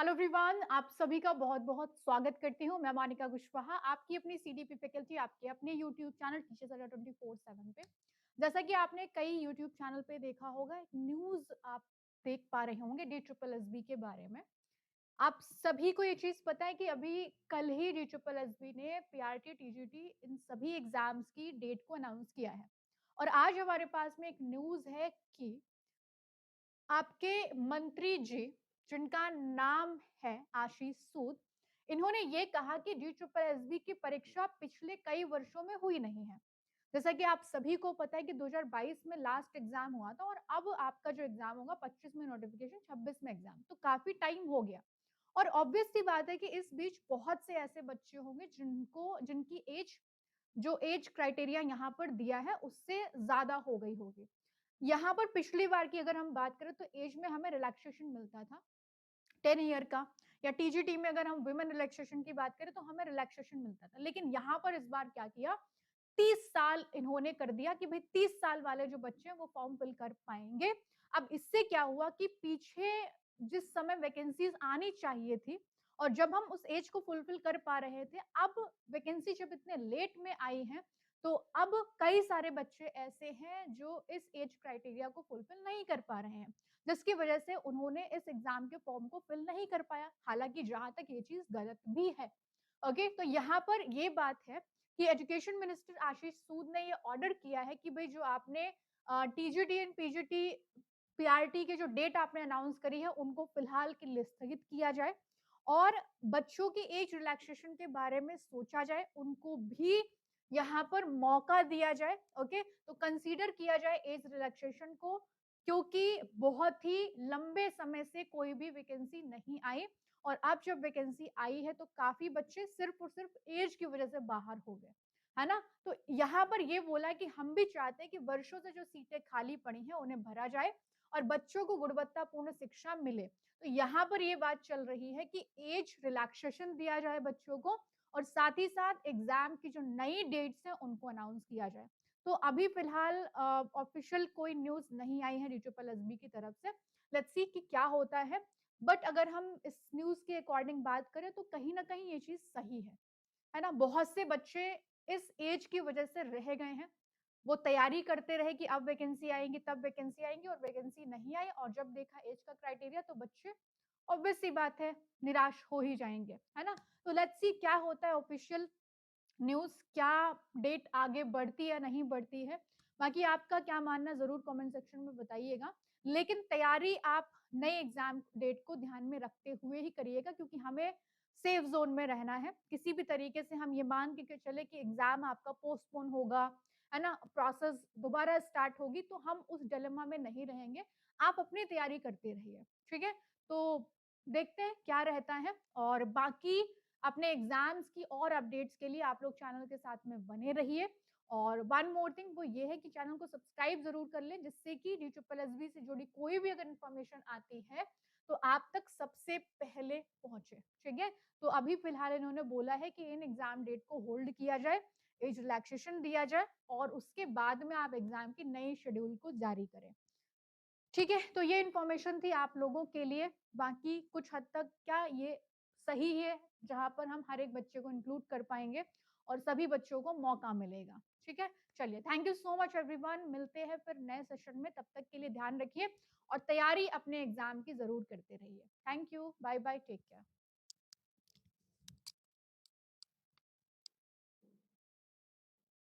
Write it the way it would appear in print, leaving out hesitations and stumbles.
Hello everyone, आप सभी का बहुत-बहुत स्वागत करती हूँ। मैं मानिका कुशवाहा, आपकी अपनी सीडीपी फैकल्टी, आपके अपने यूट्यूब चैनल टीचर्स अड्डा 24/7 पे। जैसा कि आपने कई यूट्यूब चैनल पे देखा होगा, एक न्यूज़ आप देख पा रहे होंगे DSSB के बारे में। आप सभी को ये चीज़ पता है कि अभी कल ही DSSB ने पीआरटी, टीजीटी इन सभी एग्ज़ाम्स की डेट को अनाउंस किया है। और आज हमारे पास में एक न्यूज़ है कि आपके मंत्री जी, जिनका नाम है आशीष सूद, इन्होंने ये कहा कि DSSB की परीक्षा पिछले कई वर्षों में हुई नहीं है। जैसा कि आप सभी को पता है कि 2022 में लास्ट एग्जाम हुआ था और अब आपका जो एग्जाम होगा 25 में नोटिफिकेशन, 26 में एग्जाम, तो काफी टाइम हो गया। और ऑब्वियस सी बात है कि इस बीच बहुत से ऐसे बच्चे होंगे जिनकी एज, जो एज क्राइटेरिया यहाँ पर दिया है उससे ज्यादा हो गई होगी। यहाँ पर पिछली बार की अगर हम बात करें तो एज में हमें रिलैक्सेशन मिलता था 10 ईयर का, या टीजीटी में अगर हम वुमेन रिलैक्सेशन की बात करें तो हमें रिलैक्सेशन मिलता था। लेकिन यहाँ पर इस बार क्या किया, 30 साल इन्होंने कर दिया कि भाई 30 साल वाले जो बच्चे हैं वो फॉर्म फिल कर पाएंगे। अब इससे क्या हुआ कि पीछे जिस समय वैकेंसीज आनी चाहिए थी और जब हम उस एज को फुलफिल कर पा रहे थे, अब वैकेंसी जब इतने लेट में आई है तो अब कई सारे बच्चे ऐसे हैं जो इस एज क्राइटेरिया को फुलफिल नहीं कर पा रहे हैं, जिसकी वजह से उन्होंने इस एग्जाम के फॉर्म को फिल नहीं कर पाया। हालांकि जहां तक ये चीज गलत भी है। ओके, तो यहाँ पर ये बात है कि एजुकेशन मिनिस्टर आशीष सूद ने ये ऑर्डर किया है कि भाई जो आपने टीजीटी एंड पीजीटी पीआरटी के जो डेट आपने अनाउंस करी है उनको फिलहाल के लिए स्थगित किया जाए और बच्चों की एज रिलैक्सेशन के बारे में सोचा जाए, उनको भी यहाँ पर मौका दिया जाए। ओके, तो कंसीडर किया जाए एज रिलैक्सेशन को, क्योंकि बहुत ही लंबे समय से कोई भी वैकेंसी नहीं आई और अब जब वैकेंसी आई है तो काफी बच्चे सिर्फ और सिर्फ एज की वजह से बाहर हो गए, है ना। तो यहाँ पर ये बोला कि हम भी चाहते हैं कि वर्षों से जो सीटें खाली पड़ी हैं उन्हें भरा जाए और बच्चों को गुणवत्तापूर्ण शिक्षा मिले। तो यहाँ पर ये बात चल रही है कि एज रिलैक्सेशन दिया जाए बच्चों को और साथ ही साथ एग्जाम की जो नई डेट्स हैं उनको अनाउंस किया जाए। तो अभी फिलहाल ऑफिशियल कोई न्यूज नहीं आई है DSSB की तरफ से। लेट्स सी कि क्या होता है। बट अगर हम इस न्यूज के अकॉर्डिंग बात करें तो कहीं ना कहीं ये चीज सही है ना। बहुत से बच्चे इस एज की वजह से रह गए हैं, वो तैयारी करते रहे कि अब वैकेंसी आएंगी तब वैकेंसी आएंगी और वैकेंसी नहीं आई और जब देखा एज का क्राइटेरिया तो बच्चे ऑब्वियस सी बात है निराश हो ही जाएंगे, है ना। तो लेट्स सी क्या होता है ऑफिशियल न्यूज, क्या डेट आगे बढ़ती या नहीं बढ़ती है। बाकी आपका क्या मानना जरूर कमेंट सेक्शन में बताइएगा। लेकिन तैयारी आप नए एग्जाम डेट को ध्यान में रखते हुए ही करिएगा, क्योंकि हमें सेफ जोन में रहना है। किसी भी तरीके से हम ये मान के चले कि एग्जाम आपका पोस्टपोन होगा, है ना, प्रोसेस दोबारा स्टार्ट होगी, तो हम उस डिलेमा में नहीं रहेंगे। आप अपनी तैयारी करते रहिए, ठीक है। तो देखते हैं क्या रहता है। और बाकी अपने एग्जाम्स की और अपडेट्स के लिए आप लोग चैनल के साथ में बने रहिए। और वन मोर थिंग वो ये है कि चैनल को सब्सक्राइब जरूर कर लें, जिससे कि DSSB से जुड़ी कोई भी अगर इन्फॉर्मेशन आती है तो आप तक सबसे पहले पहुंचे, ठीक है। तो अभी फिलहाल इन्होंने बोला है कि इन एग्जाम डेट को होल्ड किया जाए, एज रिलैक्सेशन दिया जाए और उसके बाद में आप एग्जाम की नई शेड्यूल को जारी करें, ठीक है। तो ये इन्फॉर्मेशन थी आप लोगों के लिए। बाकी कुछ हद तक क्या ये सही है, जहां पर हम हर एक बच्चे को इंक्लूड कर पाएंगे और सभी बच्चों को मौका मिलेगा, ठीक है। चलिए, thank you so much everyone, मिलते हैं फिर नए सेशन में। तब तक के लिए ध्यान रखिए और तैयारी अपने एग्जाम की जरूर करते रहिए। Thank you, bye bye, take care.